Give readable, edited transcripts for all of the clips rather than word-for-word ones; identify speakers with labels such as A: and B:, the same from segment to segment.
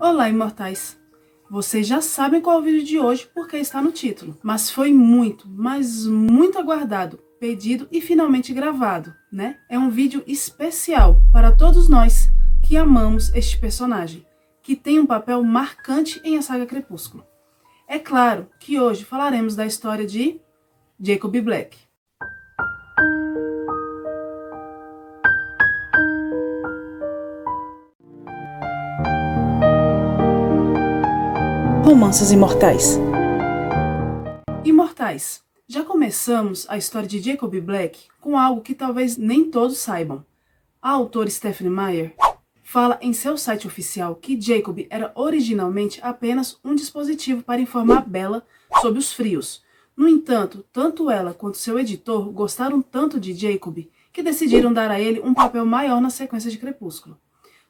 A: Olá, imortais! Vocês já sabem qual é o vídeo de hoje porque está no título, mas foi muito, mas muito aguardado, pedido e finalmente gravado, né? É um vídeo especial para todos nós que amamos este personagem, que tem um papel marcante em A Saga Crepúsculo. É claro que hoje falaremos da história de Jacob Black. Romances Imortais. Imortais, já começamos a história de Jacob Black com algo que talvez nem todos saibam. A autora Stephenie Meyer fala em seu site oficial que Jacob era originalmente apenas um dispositivo para informar Bella sobre os frios. No entanto, tanto ela quanto seu editor gostaram tanto de Jacob que decidiram dar a ele um papel maior na sequência de Crepúsculo,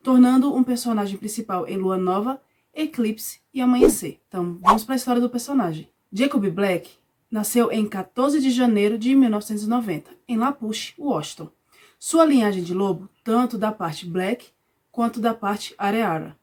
A: tornando um personagem principal em Lua Nova, Eclipse e Amanhecer. Então, vamos para a história do personagem. Jacob Black nasceu em 14 de janeiro de 1990, em Lapush, Washington. Sua linhagem de lobo, tanto da parte Black quanto da parte Areara.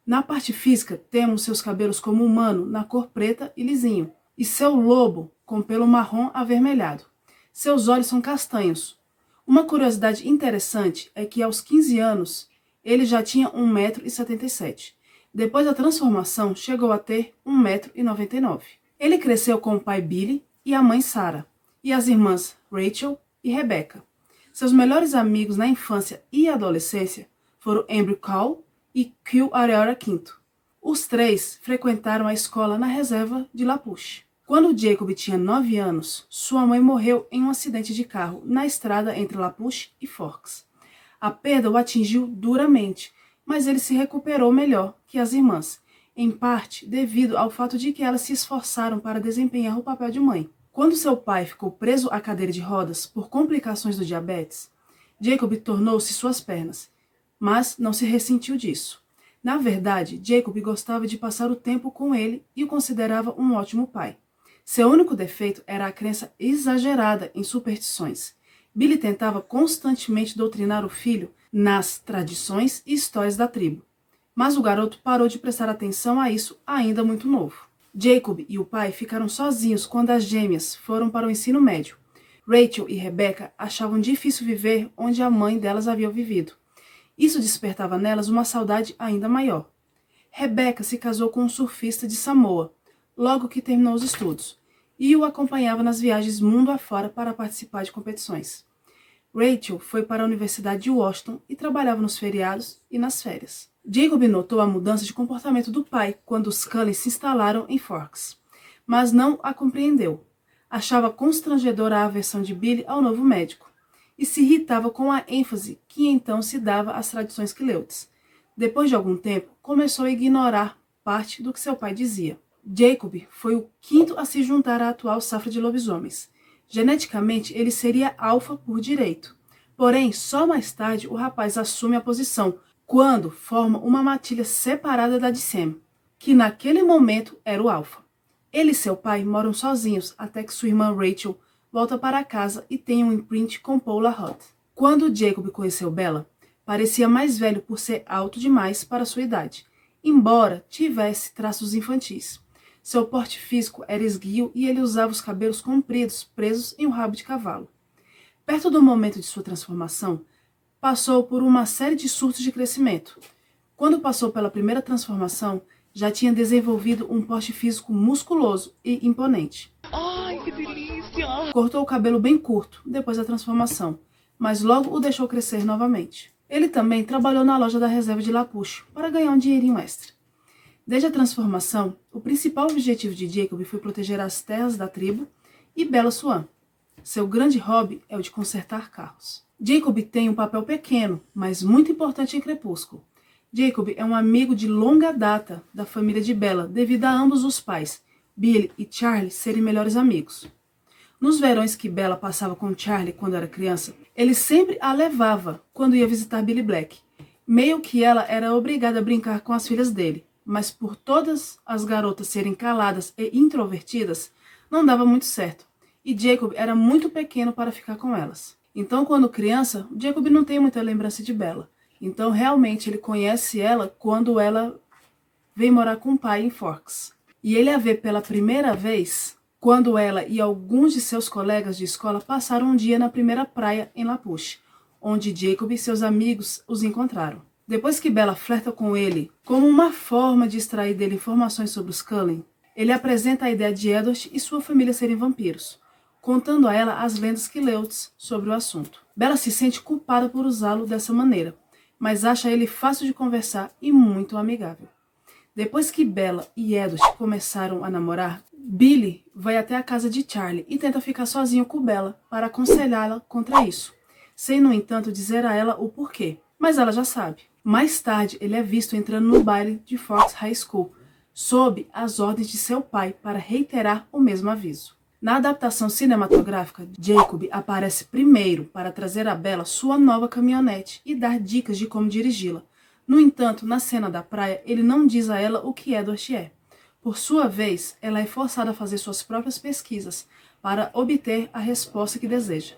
A: Na parte física, temos seus cabelos como humano, na cor preta e lisinho, e seu lobo com pelo marrom avermelhado. Seus olhos são castanhos. Uma curiosidade interessante é que aos 15 anos, ele já tinha 1,77 m. Depois da transformação, chegou a ter 1,99 m. Ele cresceu com o pai Billy e a mãe Sarah, e as irmãs Rachel e Rebecca. Seus melhores amigos na infância e adolescência foram Andrew Cole e Q Areara V. Os três frequentaram a escola na reserva de Lapush. Quando Jacob tinha 9 anos, sua mãe morreu em um acidente de carro na estrada entre Lapush e Forks. A perda o atingiu duramente, mas ele se recuperou melhor que as irmãs, em parte devido ao fato de que elas se esforçaram para desempenhar o papel de mãe. Quando seu pai ficou preso à cadeira de rodas por complicações do diabetes, Jacob tornou-se suas pernas, mas não se ressentiu disso. Na verdade, Jacob gostava de passar o tempo com ele e o considerava um ótimo pai. Seu único defeito era a crença exagerada em superstições. Billy tentava constantemente doutrinar o filho nas tradições e histórias da tribo, mas o garoto parou de prestar atenção a isso ainda muito novo. Jacob e o pai ficaram sozinhos quando as gêmeas foram para o ensino médio. Rachel e Rebecca achavam difícil viver onde a mãe delas havia vivido. Isso despertava nelas uma saudade ainda maior. Rebecca se casou com um surfista de Samoa, logo que terminou os estudos, e o acompanhava nas viagens mundo afora para participar de competições. Rachel foi para a Universidade de Washington e trabalhava nos feriados e nas férias. Jacob notou a mudança de comportamento do pai quando os Cullens se instalaram em Forks, mas não a compreendeu. Achava constrangedora a aversão de Billy ao novo médico e se irritava com a ênfase que então se dava às tradições quileutes. Depois de algum tempo, começou a ignorar parte do que seu pai dizia. Jacob foi o quinto a se juntar à atual safra de lobisomens. Geneticamente, ele seria alfa por direito. Porém, só mais tarde o rapaz assume a posição, quando forma uma matilha separada da de Sam, que naquele momento era o alfa. Ele e seu pai moram sozinhos até que sua irmã Rachel volta para casa e tem um imprint com Paula Rudd. Quando Jacob conheceu Bella, parecia mais velho por ser alto demais para sua idade, embora tivesse traços infantis. Seu porte físico era esguio e ele usava os cabelos compridos presos em um rabo de cavalo. Perto do momento de sua transformação, passou por uma série de surtos de crescimento. Quando passou pela primeira transformação, já tinha desenvolvido um porte físico musculoso e imponente.
B: Ai, que delícia!
A: Cortou o cabelo bem curto depois da transformação, mas logo o deixou crescer novamente. Ele também trabalhou na loja da reserva de Lapush para ganhar um dinheirinho extra. Desde a transformação, o principal objetivo de Jacob foi proteger as terras da tribo e Bella Swan. Seu grande hobby é o de consertar carros. Jacob tem um papel pequeno, mas muito importante em Crepúsculo. Jacob é um amigo de longa data da família de Bella, devido a ambos os pais, Billy e Charlie, serem melhores amigos. Nos verões que Bella passava com Charlie quando era criança, ele sempre a levava quando ia visitar Billy Black. Meio que ela era obrigada a brincar com as filhas dele, mas por todas as garotas serem caladas e introvertidas, não dava muito certo, e Jacob era muito pequeno para ficar com elas. Então, quando criança, Jacob não tem muita lembrança de Bella. Então, realmente, ele conhece ela quando ela vem morar com o pai em Forks. E ele a vê pela primeira vez quando ela e alguns de seus colegas de escola passaram um dia na primeira praia em Lapush, onde Jacob e seus amigos os encontraram. Depois que Bella flerta com ele como uma forma de extrair dele informações sobre os Cullen, ele apresenta a ideia de Edward e sua família serem vampiros, contando a ela as lendas que leu sobre o assunto. Bella se sente culpada por usá-lo dessa maneira, mas acha ele fácil de conversar e muito amigável. Depois que Bella e Edward começaram a namorar, Billy vai até a casa de Charlie e tenta ficar sozinho com Bella para aconselhá-la contra isso, sem, no entanto, dizer a ela o porquê, mas ela já sabe. Mais tarde, ele é visto entrando no baile de Forks High School, sob as ordens de seu pai para reiterar o mesmo aviso. Na adaptação cinematográfica, Jacob aparece primeiro para trazer a Bella sua nova caminhonete e dar dicas de como dirigi-la. No entanto, na cena da praia, ele não diz a ela o que Edward é. Por sua vez, ela é forçada a fazer suas próprias pesquisas para obter a resposta que deseja.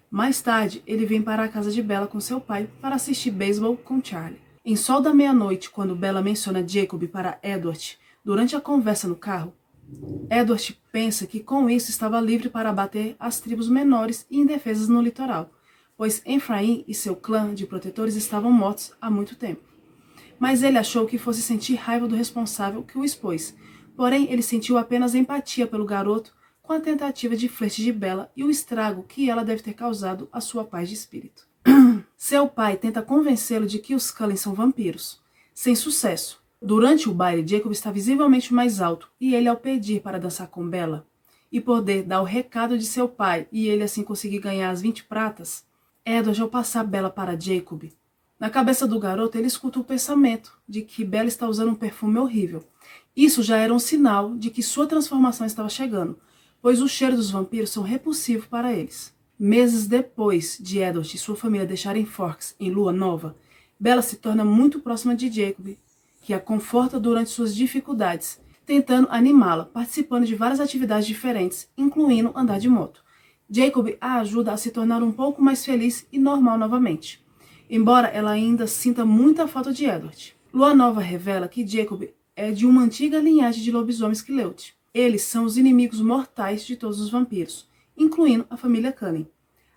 A: Mais tarde, ele vem para a casa de Bella com seu pai para assistir beisebol com Charlie. Em Sol da Meia-Noite, quando Bella menciona Jacob para Edward durante a conversa no carro, Edward pensa que com isso estava livre para abater as tribos menores e indefesas no litoral, pois Efraim e seu clã de protetores estavam mortos há muito tempo. Mas ele achou que fosse sentir raiva do responsável que o expôs, porém ele sentiu apenas empatia pelo garoto com a tentativa de flerte de Bella e o estrago que ela deve ter causado à sua paz de espírito. Seu pai tenta convencê-lo de que os Cullen são vampiros, sem sucesso. Durante o baile, Jacob está visivelmente mais alto e ele, ao pedir para dançar com Bella e poder dar o recado de seu pai e ele assim conseguir ganhar as 20 pratas, Edward, ao passar Bella para Jacob, na cabeça do garoto ele escuta o pensamento de que Bella está usando um perfume horrível. Isso já era um sinal de que sua transformação estava chegando, pois o cheiro dos vampiros são repulsivos para eles. Meses depois de Edward e sua família deixarem Forks em lua nova, Bella se torna muito próxima de Jacob, que a conforta durante suas dificuldades, tentando animá-la, participando de várias atividades diferentes, incluindo andar de moto. Jacob a ajuda a se tornar um pouco mais feliz e normal novamente, embora ela ainda sinta muita falta de Edward. Lua Nova revela que Jacob é de uma antiga linhagem de lobisomens Quileute. Eles são os inimigos mortais de todos os vampiros, incluindo a família Cullen.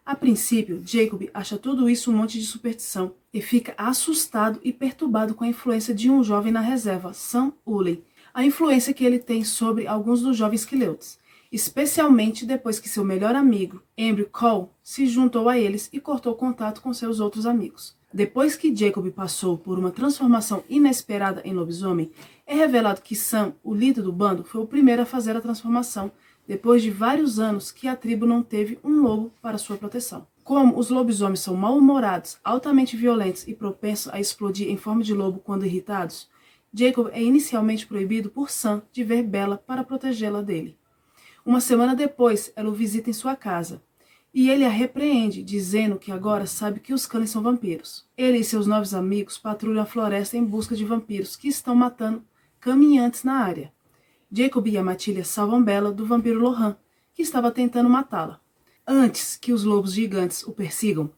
A: A princípio, Jacob acha tudo isso um monte de superstição e fica assustado e perturbado com a influência de um jovem na reserva, Sam Uley, a influência que ele tem sobre alguns dos jovens Quileutes, especialmente depois que seu melhor amigo, Embry Cole, se juntou a eles e cortou contato com seus outros amigos. Depois que Jacob passou por uma transformação inesperada em lobisomem, é revelado que Sam, o líder do bando, foi o primeiro a fazer a transformação, depois de vários anos que a tribo não teve um lobo para sua proteção. Como os lobisomens são mal-humorados, altamente violentos e propensos a explodir em forma de lobo quando irritados, Jacob é inicialmente proibido por Sam de ver Bella para protegê-la dele. Uma semana depois, ela o visita em sua casa, e ele a repreende, dizendo que agora sabe que os Cullen são vampiros. Ele e seus novos amigos patrulham a floresta em busca de vampiros que estão matando caminhantes na área. Jacob e a Matilha salvam Bella do vampiro Lohan, que estava tentando matá-la. Antes que os lobos gigantes o persigam,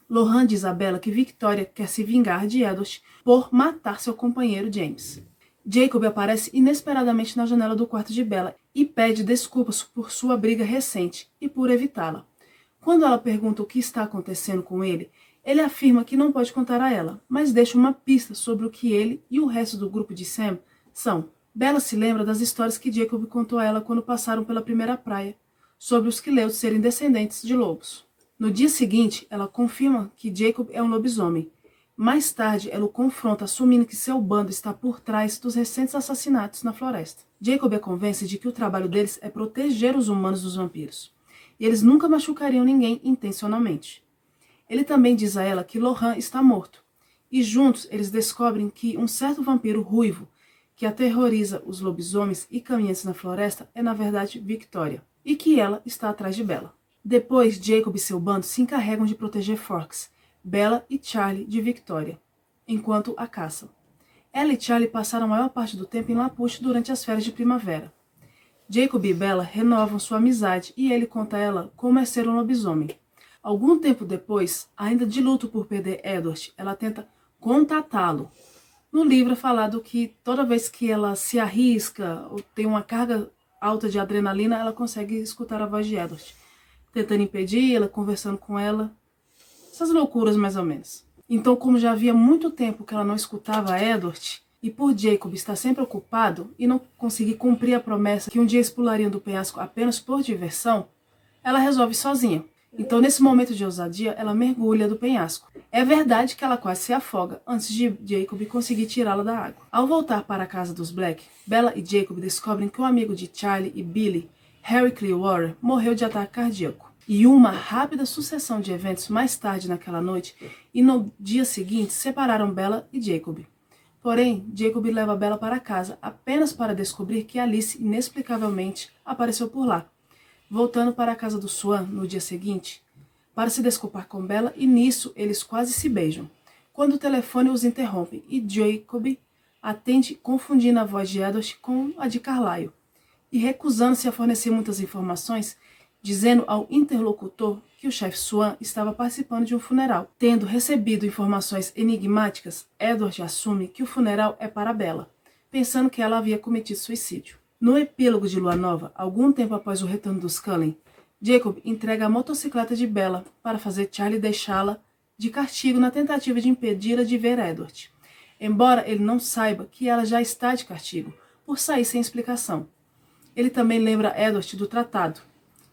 A: Lohan diz a Bella que Victoria quer se vingar de Edward por matar seu companheiro James. Jacob aparece inesperadamente na janela do quarto de Bella e pede desculpas por sua briga recente e por evitá-la. Quando ela pergunta o que está acontecendo com ele, ele afirma que não pode contar a ela, mas deixa uma pista sobre o que ele e o resto do grupo de Sam são. Bella se lembra das histórias que Jacob contou a ela quando passaram pela primeira praia, sobre os Quileutes serem descendentes de lobos. No dia seguinte, ela confirma que Jacob é um lobisomem. Mais tarde, ela o confronta, assumindo que seu bando está por trás dos recentes assassinatos na floresta. Jacob a convence de que o trabalho deles é proteger os humanos dos vampiros, e eles nunca machucariam ninguém intencionalmente. Ele também diz a ela que Lohan está morto, e juntos eles descobrem que um certo vampiro ruivo, que aterroriza os lobisomens e caminhantes na floresta, é na verdade Victoria, e que ela está atrás de Bella. Depois, Jacob e seu bando se encarregam de proteger Forks, Bella e Charlie de Victoria, enquanto a caçam. Ela e Charlie passaram a maior parte do tempo em Lapush durante as férias de primavera. Jacob e Bella renovam sua amizade e ele conta a ela como é ser um lobisomem. Algum tempo depois, ainda de luto por perder Edward, ela tenta contatá-lo, No livro é falado que toda vez que ela se arrisca ou tem uma carga alta de adrenalina, ela consegue escutar a voz de Edward, tentando impedi-la, conversando com ela. Essas loucuras, mais ou menos. Então, como já havia muito tempo que ela não escutava Edward, e por Jacob estar sempre ocupado e não conseguir cumprir a promessa que um dia eles pulariam do penhasco apenas por diversão, ela resolve sozinha. Então, nesse momento de ousadia, ela mergulha do penhasco. É verdade que ela quase se afoga antes de Jacob conseguir tirá-la da água. Ao voltar para a casa dos Black, Bella e Jacob descobrem que um amigo de Charlie e Billy, Harry Clearwater, morreu de ataque cardíaco. E uma rápida sucessão de eventos mais tarde naquela noite e no dia seguinte separaram Bella e Jacob. Porém, Jacob leva Bella para casa apenas para descobrir que Alice inexplicavelmente apareceu por lá, voltando para a casa do Swan no dia seguinte para se desculpar com Bella, e nisso eles quase se beijam, quando o telefone os interrompe e Jacob atende confundindo a voz de Edward com a de Carlyle e recusando-se a fornecer muitas informações, dizendo ao interlocutor que o chefe Swan estava participando de um funeral. Tendo recebido informações enigmáticas, Edward assume que o funeral é para Bella, pensando que ela havia cometido suicídio. No epílogo de Lua Nova, algum tempo após o retorno dos Cullen, Jacob entrega a motocicleta de Bella para fazer Charlie deixá-la de castigo na tentativa de impedi-la de ver Edward, embora ele não saiba que ela já está de castigo por sair sem explicação. Ele também lembra Edward do tratado,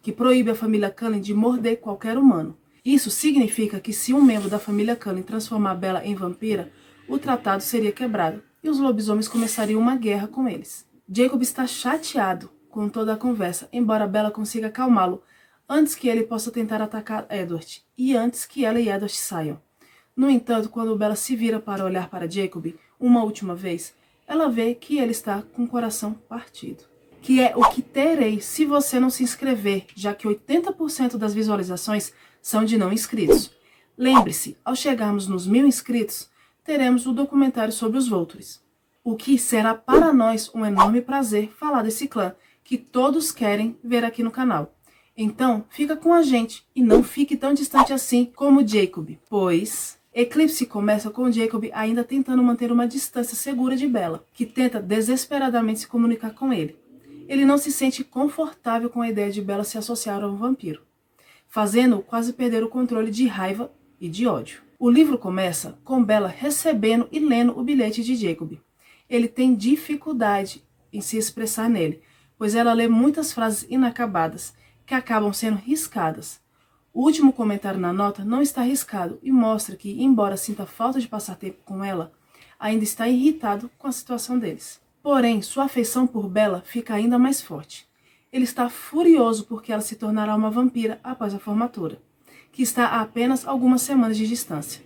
A: que proíbe a família Cullen de morder qualquer humano. Isso significa que se um membro da família Cullen transformar Bella em vampira, o tratado seria quebrado e os lobisomens começariam uma guerra com eles. Jacob está chateado com toda a conversa, embora Bella consiga acalmá-lo antes que ele possa tentar atacar Edward e antes que ela e Edward saiam. No entanto, quando Bella se vira para olhar para Jacob uma última vez, ela vê que ele está com o coração partido. Que é o que terei se você não se inscrever, já que 80% das visualizações são de não inscritos. Lembre-se, ao chegarmos nos 1000 inscritos, teremos o documentário sobre os Voltures, o que será para nós um enorme prazer falar desse clã que todos querem ver aqui no canal. Então, fica com a gente e não fique tão distante assim como Jacob, pois Eclipse começa com Jacob ainda tentando manter uma distância segura de Bella, que tenta desesperadamente se comunicar com ele. Ele não se sente confortável com a ideia de Bella se associar a um vampiro, fazendo-o quase perder o controle de raiva e de ódio. O livro começa com Bella recebendo e lendo o bilhete de Jacob. Ele tem dificuldade em se expressar nele, pois ela lê muitas frases inacabadas, que acabam sendo riscadas. O último comentário na nota não está riscado e mostra que, embora sinta falta de passar tempo com ela, ainda está irritado com a situação deles. Porém, sua afeição por Bella fica ainda mais forte. Ele está furioso porque ela se tornará uma vampira após a formatura, que está a apenas algumas semanas de distância.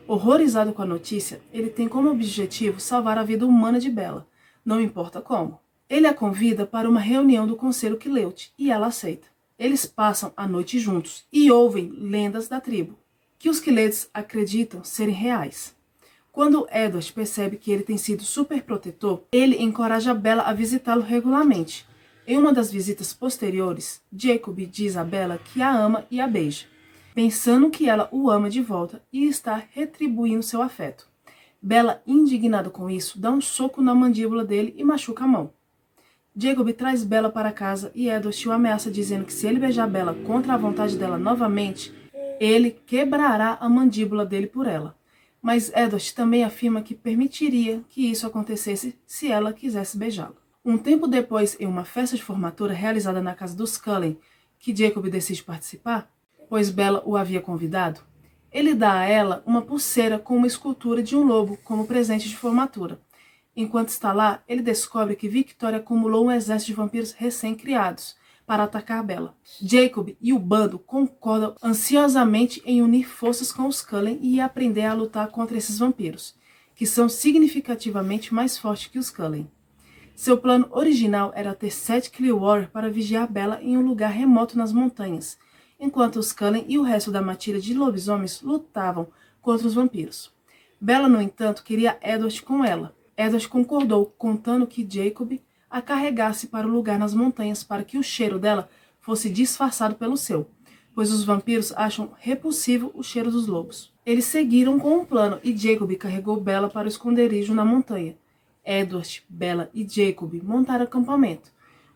A: Horrorizado com a notícia, ele tem como objetivo salvar a vida humana de Bella, não importa como. Ele a convida para uma reunião do Conselho Quileute e ela aceita. Eles passam a noite juntos e ouvem lendas da tribo, que os Quileutes acreditam serem reais. Quando Edward percebe que ele tem sido super protetor, ele encoraja Bella a visitá-lo regularmente. Em uma das visitas posteriores, Jacob diz a Bella que a ama e a beija, pensando que ela o ama de volta e está retribuindo seu afeto. Bella, indignada com isso, dá um soco na mandíbula dele e machuca a mão. Jacob traz Bella para casa e Edward o ameaça dizendo que se ele beijar Bella contra a vontade dela novamente, ele quebrará a mandíbula dele por ela. Mas Edward também afirma que permitiria que isso acontecesse se ela quisesse beijá-lo. Um tempo depois, em uma festa de formatura realizada na casa dos Cullen, que Jacob decide participar, pois Bella o havia convidado, ele dá a ela uma pulseira com uma escultura de um lobo como presente de formatura. Enquanto está lá, ele descobre que Victoria acumulou um exército de vampiros recém-criados para atacar Bella. Jacob e o bando concordam ansiosamente em unir forças com os Cullen e aprender a lutar contra esses vampiros, que são significativamente mais fortes que os Cullen. Seu plano original era ter 7 Clearwater para vigiar Bella em um lugar remoto nas montanhas, enquanto os Cullen e o resto da matilha de lobisomens lutavam contra os vampiros. Bella, no entanto, queria Edward com ela. Edward concordou, contando que Jacob a carregasse para o lugar nas montanhas para que o cheiro dela fosse disfarçado pelo seu, pois os vampiros acham repulsivo o cheiro dos lobos. Eles seguiram com um plano e Jacob carregou Bella para o esconderijo na montanha. Edward, Bella e Jacob montaram acampamento.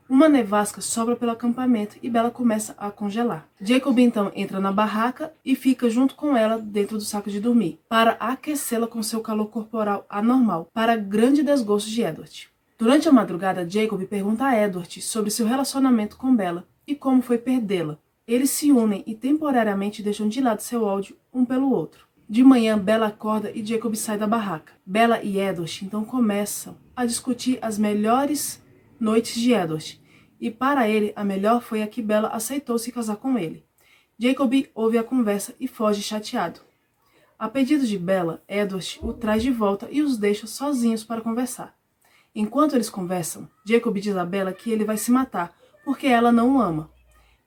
A: Uma nevasca sobra pelo acampamento e Bella começa a congelar. Jacob então entra na barraca e fica junto com ela dentro do saco de dormir, para aquecê-la com seu calor corporal anormal, para grande desgosto de Edward. Durante a madrugada, Jacob pergunta a Edward sobre seu relacionamento com Bella e como foi perdê-la. Eles se unem e temporariamente deixam de lado seu ódio um pelo outro. De manhã, Bella acorda e Jacob sai da barraca. Bella e Edward então começam a discutir as melhores noites de Edward, e para ele a melhor foi a que Bella aceitou se casar com ele. Jacob ouve a conversa e foge chateado. A pedido de Bella, Edward o traz de volta e os deixa sozinhos para conversar. Enquanto eles conversam, Jacob diz a Bella que ele vai se matar porque ela não o ama.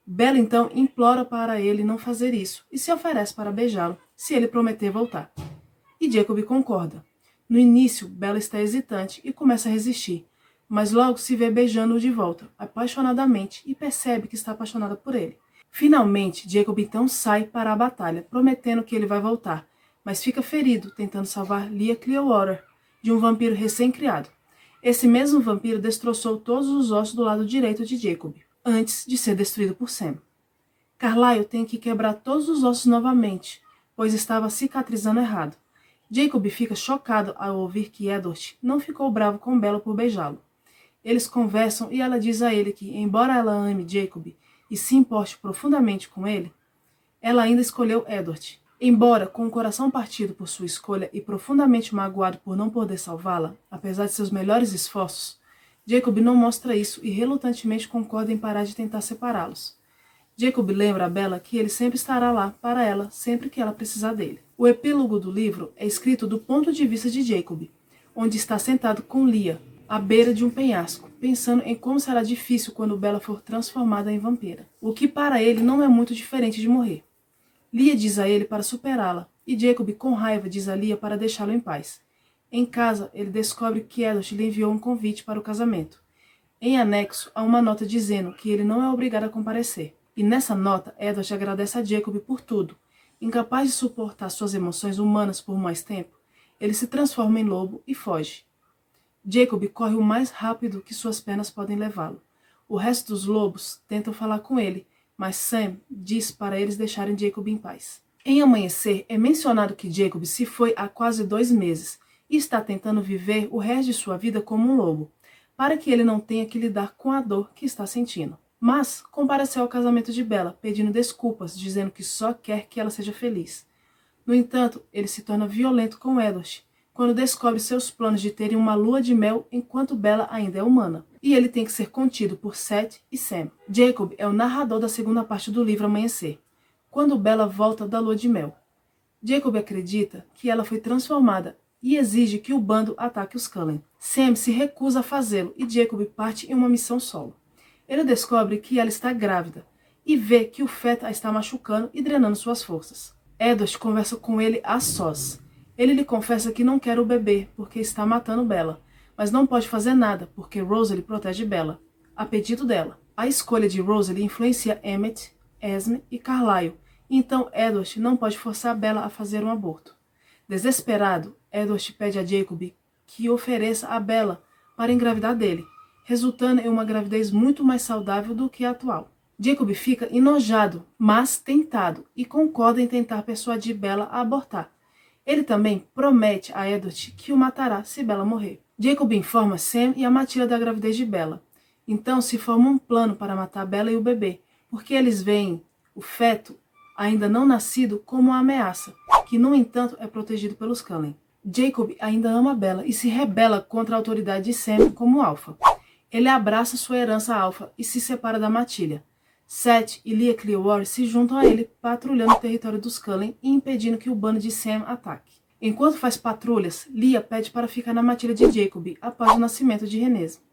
A: Bella então implora para ele não fazer isso e se oferece para beijá-lo se ele prometer voltar. E Jacob concorda. No início, Bella está hesitante e começa a resistir, mas logo se vê beijando-o de volta, apaixonadamente, e percebe que está apaixonada por ele. Finalmente, Jacob então sai para a batalha, prometendo que ele vai voltar, mas fica ferido tentando salvar Leah Clearwater de um vampiro recém-criado. Esse mesmo vampiro destroçou todos os ossos do lado direito de Jacob, antes de ser destruído por Sam. Carlyle tem que quebrar todos os ossos novamente, pois estava cicatrizando errado. Jacob fica chocado ao ouvir que Edward não ficou bravo com Bella por beijá-lo. Eles conversam e ela diz a ele que, embora ela ame Jacob e se importe profundamente com ele, ela ainda escolheu Edward. Embora com o coração partido por sua escolha e profundamente magoado por não poder salvá-la, apesar de seus melhores esforços, Jacob não mostra isso e relutantemente concorda em parar de tentar separá-los. Jacob lembra a Bella que ele sempre estará lá para ela sempre que ela precisar dele. O epílogo do livro é escrito do ponto de vista de Jacob, onde está sentado com Leah, à beira de um penhasco, pensando em como será difícil quando Bella for transformada em vampira, o que para ele não é muito diferente de morrer. Leah diz a ele para superá-la, e Jacob com raiva diz a Leah para deixá-lo em paz. Em casa, ele descobre que Edward lhe enviou um convite para o casamento. Em anexo, há uma nota dizendo que ele não é obrigado a comparecer. E nessa nota, Edward agradece a Jacob por tudo. Incapaz de suportar suas emoções humanas por mais tempo, ele se transforma em lobo e foge. Jacob corre o mais rápido que suas pernas podem levá-lo. O resto dos lobos tentam falar com ele, mas Sam diz para eles deixarem Jacob em paz. Em Amanhecer, é mencionado que Jacob se foi há quase 2 meses e está tentando viver o resto de sua vida como um lobo, para que ele não tenha que lidar com a dor que está sentindo. Mas compareceu ao casamento de Bella, pedindo desculpas, dizendo que só quer que ela seja feliz. No entanto, ele se torna violento com Edward, quando descobre seus planos de terem uma lua de mel enquanto Bella ainda é humana. E ele tem que ser contido por Seth e Sam. Jacob é o narrador da segunda parte do livro Amanhecer, quando Bella volta da lua de mel. Jacob acredita que ela foi transformada e exige que o bando ataque os Cullen. Sam se recusa a fazê-lo e Jacob parte em uma missão solo. Ele descobre que ela está grávida e vê que o feto a está machucando e drenando suas forças. Edward conversa com ele a sós. Ele lhe confessa que não quer o bebê porque está matando Bella, mas não pode fazer nada porque Rosalie protege Bella, a pedido dela. A escolha de Rosalie influencia Emmett, Esme e Carlyle, então Edward não pode forçar Bella a fazer um aborto. Desesperado, Edward pede a Jacob que ofereça a Bella para engravidar dele, resultando em uma gravidez muito mais saudável do que a atual. Jacob fica enojado, mas tentado, e concorda em tentar persuadir Bella a abortar. Ele também promete a Edward que o matará se Bella morrer. Jacob informa Sam e a Matilda da gravidez de Bella. Então se forma um plano para matar Bella e o bebê, porque eles veem o feto, ainda não nascido, como uma ameaça, que no entanto é protegido pelos Cullen. Jacob ainda ama Bella e se rebela contra a autoridade de Sam como alfa. Ele abraça sua herança alfa e se separa da Matilha. Seth e Leah Clearwater se juntam a ele, patrulhando o território dos Cullen e impedindo que o bando de Sam ataque. Enquanto faz patrulhas, Leah pede para ficar na matilha de Jacob após o nascimento de Renesme.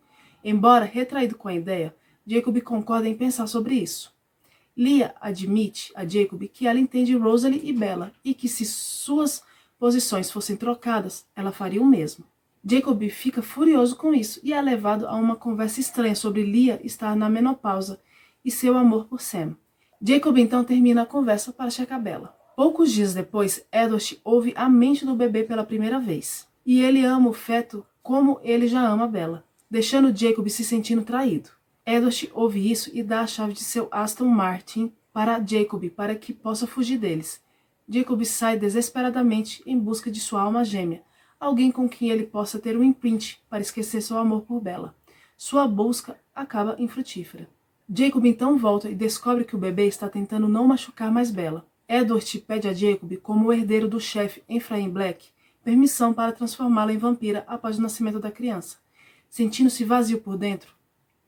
A: Embora retraído com a ideia, Jacob concorda em pensar sobre isso. Leah admite a Jacob que ela entende Rosalie e Bella e que se suas posições fossem trocadas, ela faria o mesmo. Jacob fica furioso com isso e é levado a uma conversa estranha sobre Leah estar na menopausa e seu amor por Sam. Jacob então termina a conversa para checar Bella. Poucos dias depois, Edward ouve a mente do bebê pela primeira vez. E ele ama o feto como ele já ama Bella, deixando Jacob se sentindo traído. Edward ouve isso e dá a chave de seu Aston Martin para Jacob para que possa fugir deles. Jacob sai desesperadamente em busca de sua alma gêmea, alguém com quem ele possa ter um imprint para esquecer seu amor por Bella. Sua busca acaba infrutífera. Jacob então volta e descobre que o bebê está tentando não machucar mais Bella. Edward pede a Jacob, como o herdeiro do chefe Ephraim Black, permissão para transformá-la em vampira após o nascimento da criança. Sentindo-se vazio por dentro,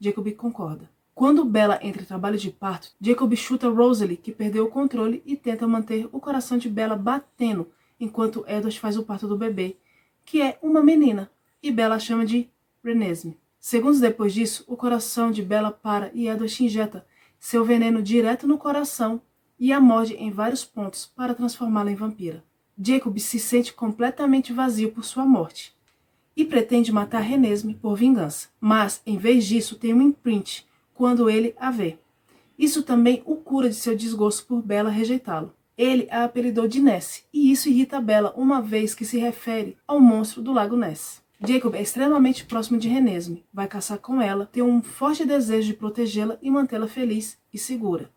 A: Jacob concorda. Quando Bella entra em trabalho de parto, Jacob chuta Rosalie, que perdeu o controle, e tenta manter o coração de Bella batendo enquanto Edward faz o parto do bebê, que é uma menina, e Bella chama de Renesmee. Segundos depois disso, o coração de Bella para e Edward injeta seu veneno direto no coração e a morde em vários pontos para transformá-la em vampira. Jacob se sente completamente vazio por sua morte e pretende matar Renesmee por vingança, mas em vez disso tem um imprint quando ele a vê. Isso também o cura de seu desgosto por Bella rejeitá-lo. Ele a apelidou de Ness, e isso irrita Bella uma vez que se refere ao monstro do lago Ness. Jacob é extremamente próximo de Renesmee, vai caçar com ela, tem um forte desejo de protegê-la e mantê-la feliz e segura.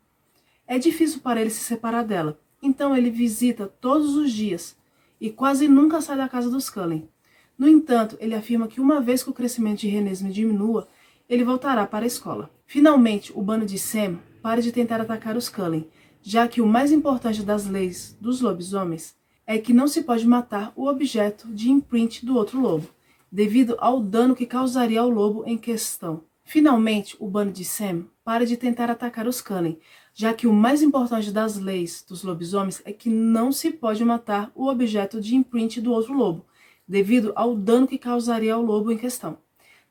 A: É difícil para ele se separar dela, então ele visita todos os dias e quase nunca sai da casa dos Cullen. No entanto, ele afirma que uma vez que o crescimento de Renesmee diminua, ele voltará para a escola. Finalmente, o bando de Sam para de tentar atacar os Cullen, já que o mais importante das leis dos lobisomens é que não se pode matar o objeto de imprint do outro lobo, devido ao dano que causaria ao lobo em questão. Finalmente, o bando de Sam para de tentar atacar os Cullen, já que o mais importante das leis dos lobisomens é que não se pode matar o objeto de imprint do outro lobo, devido ao dano que causaria ao lobo em questão.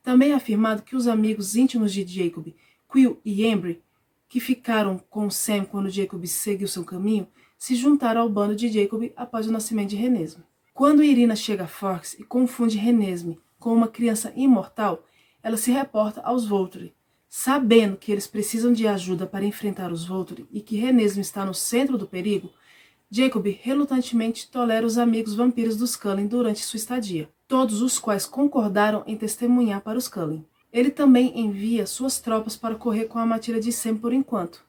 A: Também é afirmado que os amigos íntimos de Jacob, Quill e Embry, que ficaram com Sam quando Jacob seguiu seu caminho, se juntaram ao bando de Jacob após o nascimento de Renesmee. Quando Irina chega a Forks e confunde Renesmee com uma criança imortal, ela se reporta aos Volturi. Sabendo que eles precisam de ajuda para enfrentar os Volturi e que Renesmee está no centro do perigo, Jacob relutantemente tolera os amigos vampiros dos Cullen durante sua estadia, todos os quais concordaram em testemunhar para os Cullen. Ele também envia suas tropas para correr com a matilha de Sam por enquanto.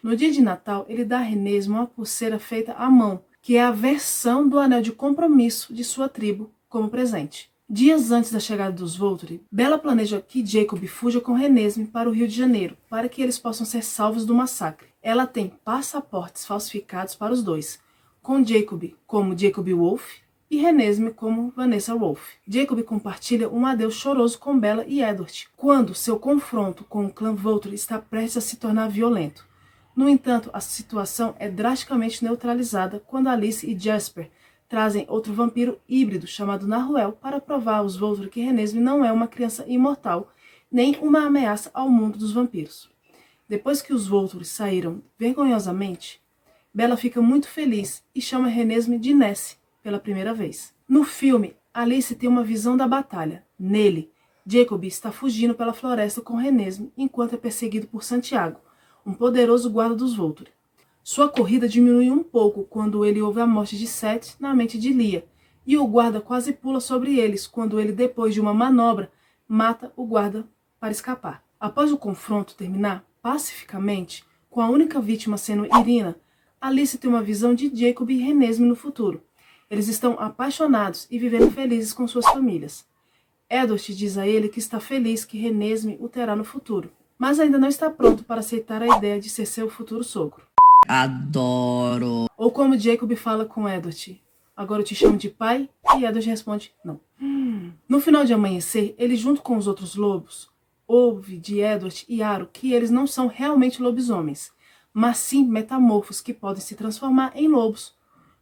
A: No dia de Natal, ele dá a Renesmee uma pulseira feita à mão, que é a versão do anel de compromisso de sua tribo, como presente. Dias antes da chegada dos Volturi, Bella planeja que Jacob fuja com Renesmee para o Rio de Janeiro, para que eles possam ser salvos do massacre. Ela tem passaportes falsificados para os dois, com Jacob como Jacob Wolf e Renesmee como Vanessa Wolf. Jacob compartilha um adeus choroso com Bella e Edward, quando seu confronto com o clã Volturi está prestes a se tornar violento. No entanto, a situação é drasticamente neutralizada quando Alice e Jasper trazem outro vampiro híbrido chamado Naruel para provar aos Volturi que Renesmee não é uma criança imortal, nem uma ameaça ao mundo dos vampiros. Depois que os Volturi saíram vergonhosamente, Bella fica muito feliz e chama Renesmee de Ness pela primeira vez. No filme, Alice tem uma visão da batalha. Nele, Jacob está fugindo pela floresta com Renesmee enquanto é perseguido por Santiago, um poderoso guarda dos Volturi. Sua corrida diminui um pouco quando ele ouve a morte de Seth na mente de Lia, e o guarda quase pula sobre eles quando ele, depois de uma manobra, mata o guarda para escapar. Após o confronto terminar pacificamente, com a única vítima sendo Irina, Alice tem uma visão de Jacob e Renesmee no futuro. Eles estão apaixonados e vivendo felizes com suas famílias. Edward diz a ele que está feliz que Renesmee o terá no futuro, mas ainda não está pronto para aceitar a ideia de ser seu futuro sogro.
C: Adoro!
A: Ou como Jacob fala com Edward, agora eu te chamo de pai, e Edward responde, não. No final de Amanhecer, ele junto com os outros lobos, ouve de Edward e Aro que eles não são realmente lobisomens, mas sim metamorfos que podem se transformar em lobos,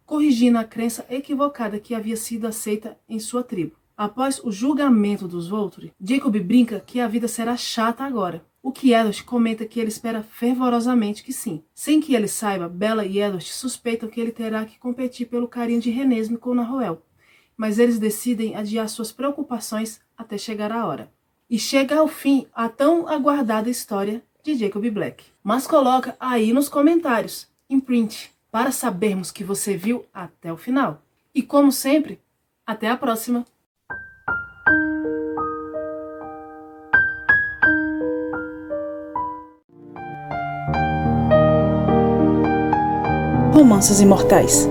A: corrigindo a crença equivocada que havia sido aceita em sua tribo. Após o julgamento dos Volturi, Jacob brinca que a vida será chata agora, o que Edward comenta que ele espera fervorosamente que sim. Sem que ele saiba, Bella e Edward suspeitam que ele terá que competir pelo carinho de Renesmee com Naruel, mas eles decidem adiar suas preocupações até chegar a hora. E chega ao fim a tão aguardada história de Jacob Black. Mas coloca aí nos comentários, em print, para sabermos que você viu até o final. E como sempre, até a próxima! Romances Imortais.